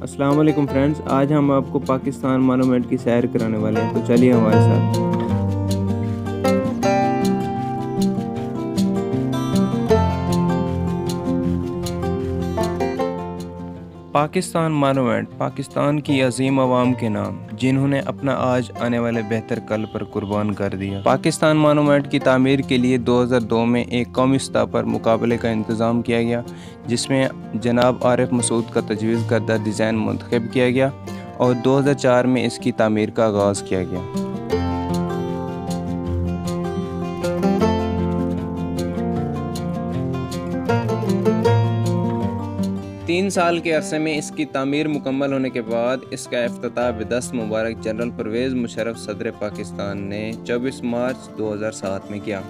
अस्सलाम वालेकुम फ्रेंड्स, आज हम आपको पाकिस्तान मॉन्यूमेंट की सैर कराने वाले हैं, तो चलिए हमारे साथ। पाकिस्तान मॉन्यूमेंट पाकिस्तान की अजीम अवाम के नाम, जिन्होंने अपना आज आने वाले बेहतर कल पर कुर्बान कर दिया। पाकिस्तान मॉन्यूमेंट की तामीर के लिए 2002 में एक कौमी सतह पर मुकाबले का इंतज़ाम किया गया, जिसमें जनाब आरिफ मसूद का तजवीज़ करदा डिज़ाइन मुंतखब किया गया और 2004 में इसकी तामीर का आगाज़ किया गया। 3 साल के अरसे में इसकी तामीर मुकम्मल होने के बाद इसका इफ्तिताह बिदस्त मुबारक जनरल परवेज़ मुशर्रफ सदर पाकिस्तान ने 24 मार्च 2007 में किया।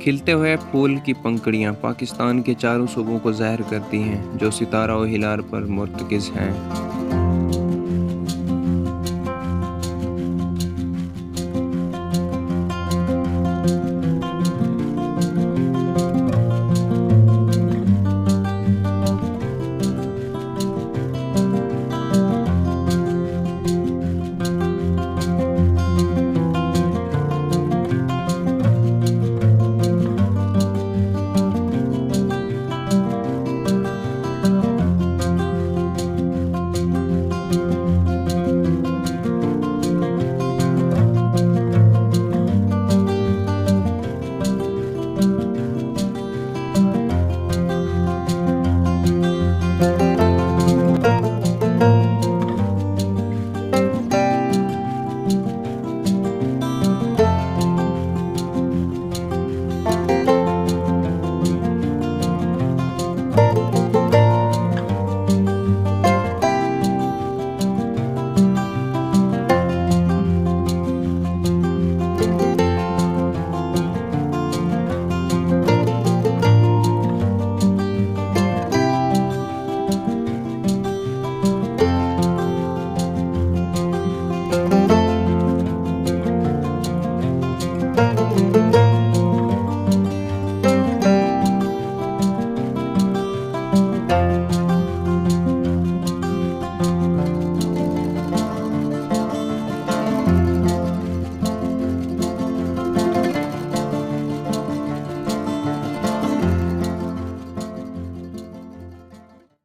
खिलते हुए फूल की पंखुड़ियाँ पाकिस्तान के चारों सूबों को ज़ाहिर करती हैं, जो सितारा और हिलाल पर मुर्तकिज़ हैं।